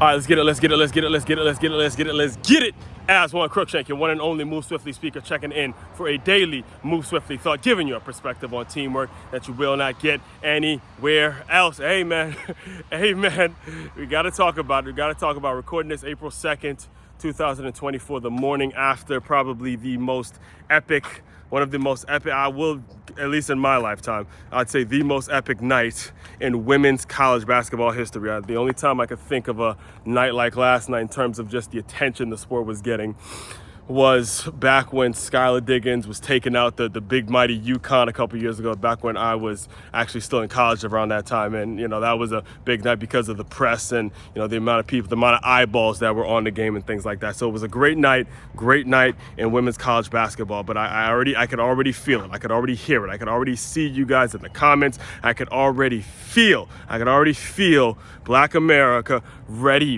All right, let's get it. Aswand, Cruickshank, your one and only Move Swiftly speaker, checking in for a daily Move Swiftly thought, giving you a perspective on teamwork that you will not get anywhere else. Amen. Amen. We got to talk about it. We got to talk about recording this April 2nd, 2024, the morning after probably the most epic, one of the most epic, I will, at least in my lifetime, I'd say the most epic night in women's college basketball history. The only time I could think of a night like last night in terms of just the attention the sport was getting was back when Skylar Diggins was taking out the big mighty UConn a couple years ago, back when I was actually still in college around that time. And, that was a big night because of the press and, the amount of people, the amount of eyeballs that were on the game and things like that. So it was a great night in women's college basketball. But I could already feel it. I could already hear it. I could already see you guys in the comments. I could already feel Black America ready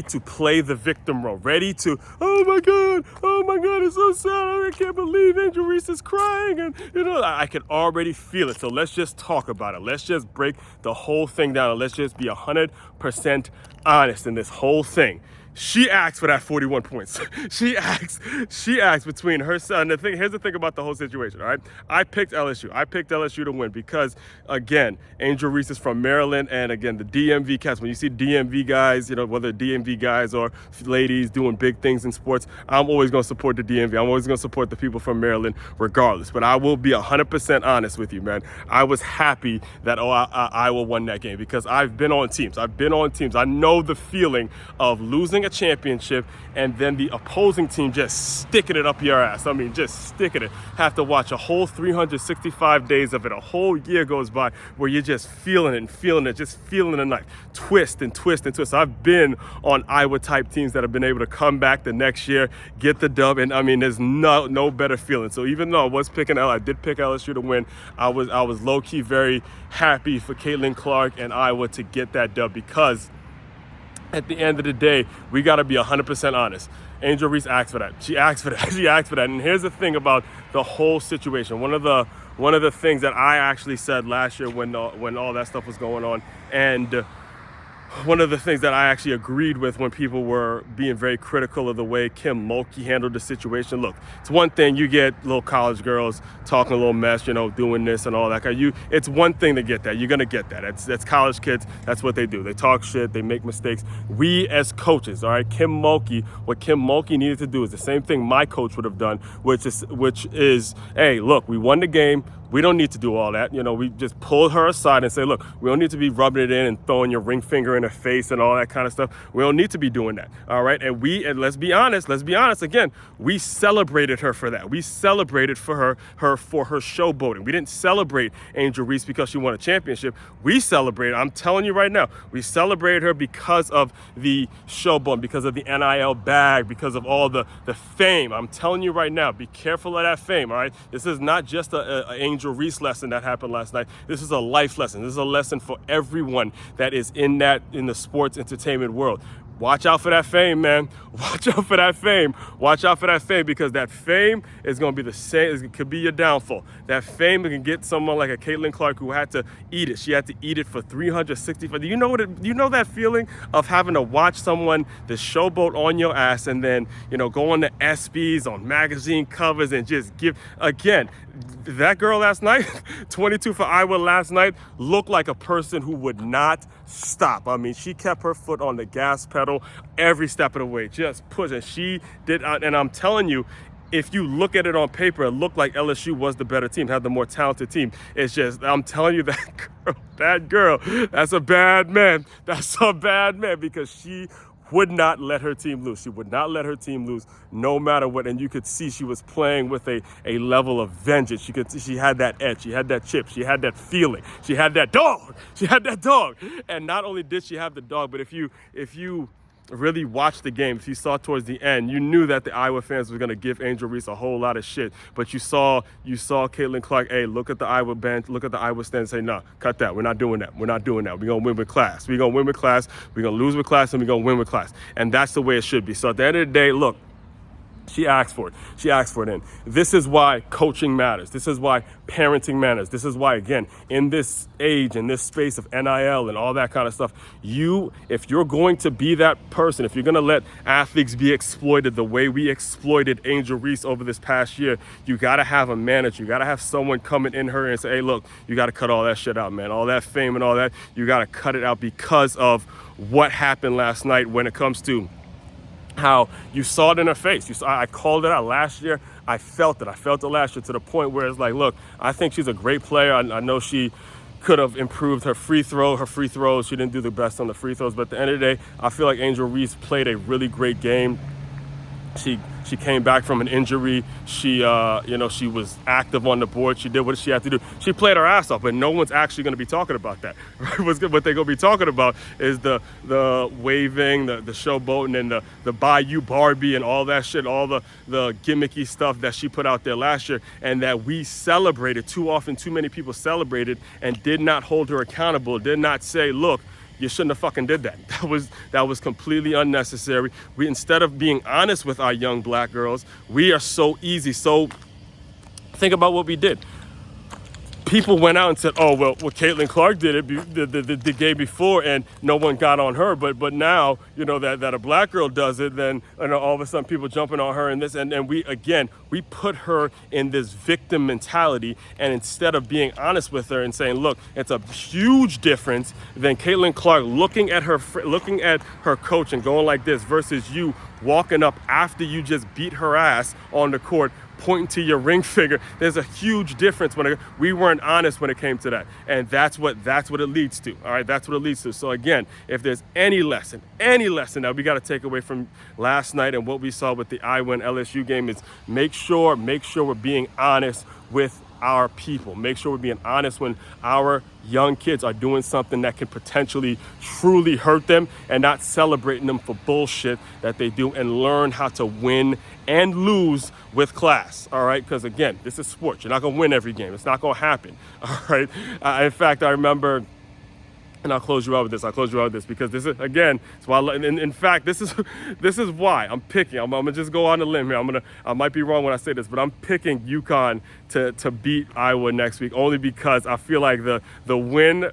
to play the victim role, ready to, oh my God, it's so sad, I can't believe Angel Reese is crying, and I could already feel it. So let's just talk about it. Let's just break the whole thing down, and let's just be 100% honest in this whole thing. She asked for that 41 points. She asked between her son. Here's the thing about the whole situation, all right? I picked LSU to win because, again, Angel Reese is from Maryland, and again, the DMV cats, when you see DMV guys, whether DMV guys or ladies doing big things in sports, I'm always going to support the DMV. I'm always going to support the people from Maryland regardless. But I will be 100% honest with you, man. I was happy that Iowa won that game because I've been on teams. I know the feeling of losing a championship and then the opposing team just sticking it up your ass. I mean, just sticking it. Have to watch a whole 365 days of it. A whole year goes by where you're just feeling it, just feeling the knife. Twist and twist and twist. I've been on Iowa type teams that have been able to come back the next year, get the dub, and I mean, there's no better feeling. So even though I did pick LSU to win, I was low-key very happy for Caitlin Clark and Iowa to get that dub because at the end of the day, we got to be 100% honest. Angel Reese asked for that. She asked for that. And here's the thing about the whole situation. One of the things that I actually said last year when all that stuff was going on, and one of the things that I actually agreed with when people were being very critical of the way 𝐇𝐎𝐒 handled the situation. Look, it's one thing you get little college girls talking a little mess, doing this and all that. It's one thing to get that. You're going to get that. That's college kids. That's what they do. They talk shit. They make mistakes. We as coaches, all right, what 𝐇𝐎𝐒 needed to do is the same thing my coach would have done, which is, hey, look, we won the game. We don't need to do all that. We just pull her aside and say, look, we don't need to be rubbing it in and throwing your ring finger in her face and all that kind of stuff. We don't need to be doing that. All right. And let's be honest again, we celebrated her for that. We celebrated for her for her showboating. We didn't celebrate Angel Reese because she won a championship. We celebrated, I'm telling you right now, we celebrated her because of the showboating, because of the NIL bag, because of all the fame. I'm telling you right now, be careful of that fame. All right. This is not just a Angel Reese lesson that happened last night. This is a life lesson. This is a lesson for everyone that is in the sports entertainment world. Watch out for that fame, man. Watch out for that fame. Because that fame is going to be the same. It could be your downfall. That fame can get someone like a Caitlin Clark who had to eat it. She had to eat it for 365. Do you know that feeling of having to watch someone the showboat on your ass and then, go on the ESPYs, on magazine covers and just give, again, that girl last night, 22 for Iowa last night, looked like a person who would not stop. I mean, she kept her foot on the gas pedal every step of the way, just pushing. She did, and I'm telling you, if you look at it on paper, it looked like LSU was the better team, had the more talented team. It's just, I'm telling you, that girl, that's a bad man. That's a bad man because she would not let her team lose. She would not let her team lose no matter what. And you could see she was playing with a level of vengeance. She had that edge. She had that chip. She had that feeling. She had that dog. And not only did she have the dog, but if you really watched the game, if you saw towards the end, you knew that the Iowa fans were going to give Angel Reese a whole lot of shit. But you saw Caitlin Clark, hey, look at the Iowa bench, look at the Iowa stand and say, no, cut that. We're not doing that. We're going to win with class. We're going to lose with class, and we're going to win with class. And that's the way it should be. So at the end of the day, look, She asked for it. She asked for it in. This is why coaching matters. This is why parenting matters. This is why, again, in this age, in this space of NIL and all that kind of stuff, if you're going to be that person, if you're going to let athletes be exploited the way we exploited Angel Reese over this past year, you got to have a manager. You got to have someone coming in her and say, hey, look, you got to cut all that shit out, man. All that fame and all that, you got to cut it out because of what happened last night when it comes to how you saw it in her face. I called it out last year. I felt it. I felt it last year to the point where it's like, look, I think she's a great player. I know she could have improved her free throws. She didn't do the best on the free throws. But at the end of the day, I feel like Angel Reese played a really great game. She came back from an injury. She was active on the board. She did what she had to do. She played her ass off, but no one's actually going to be talking about that. What they're going to be talking about is the waving, the showboating, and the Bayou Barbie and all that shit, all the gimmicky stuff that she put out there last year, and that we celebrated too often. Too many people celebrated and did not hold her accountable. Did not say, look, you shouldn't have fucking did that. That was completely unnecessary. Instead of being honest with our young black girls, we are so easy. So think about what we did. People went out and said, oh, well, Caitlin Clark did it the game before and no one got on her. But now, that a black girl does it, then all of a sudden people jumping on her and this. And we put her in this victim mentality. And instead of being honest with her and saying, look, it's a huge difference than Caitlin Clark looking at her coach and going like this versus you walking up after you just beat her ass on the court, pointing to your ring finger. There's a huge difference when we weren't honest when it came to that. And that's what it leads to. All right, that's what it leads to. So again, if there's any lesson that we got to take away from last night and what we saw with the Iowa and LSU game is make sure we're being honest with our people. Make sure we're being honest when our young kids are doing something that can potentially truly hurt them and not celebrating them for bullshit that they do, and learn how to win and lose with class. All right, because again, this is sports. You're not gonna win every game. It's not gonna happen. All right. In fact, I remember. And I'll close you out with this. Because this is, again, it's why. In fact, this is why I'm picking. I'm gonna just go on a limb here. I might be wrong when I say this, but I'm picking UConn to beat Iowa next week, only because I feel like that win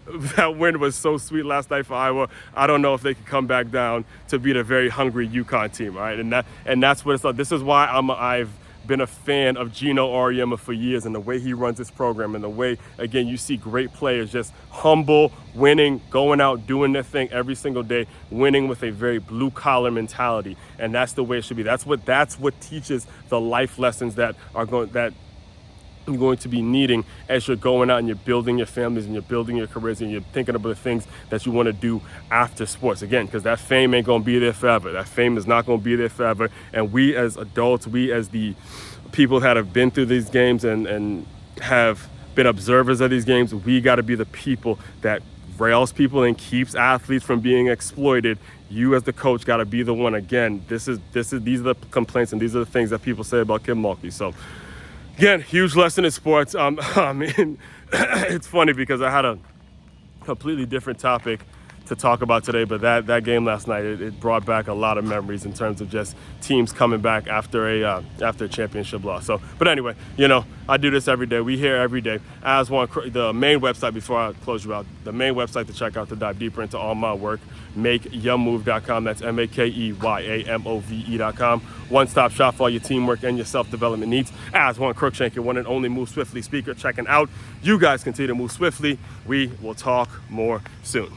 was so sweet last night for Iowa. I don't know if they can come back down to beat a very hungry UConn team. All right, and that's what it's like. This is why I've been a fan of Gino Auriemma for years, and the way he runs his program, and the way, again, you see great players just humble, winning, going out, doing their thing every single day, winning with a very blue-collar mentality. And that's the way it should be. That's what teaches the life lessons that you're going to be needing as you're going out and you're building your families and you're building your careers and you're thinking about the things that you want to do after sports. Again, because that fame ain't going to be there forever. That fame is not going to be there forever. And we as adults, we as the people that have been through these games and have been observers of these games, we got to be the people that rails people and keeps athletes from being exploited. You as the coach got to be the one. Again, these are the complaints and these are the things that people say about Kim Mulkey. So again, huge lesson in sports. I mean, it's funny because I had a completely different topic to talk about today, but that game last night, it brought back a lot of memories in terms of just teams coming back after a championship loss. So, but anyway, I do this every day. We hear every day. Aswand, the main website, before I close you out, the main website to check out to dive deeper into all my work, makeyourmove.com. That's makeyourmove.com. One-stop shop for all your teamwork and your self-development needs. Aswand Cruickshank, your one and only Move Swiftly speaker, checking out. You guys continue to move swiftly. We will talk more soon.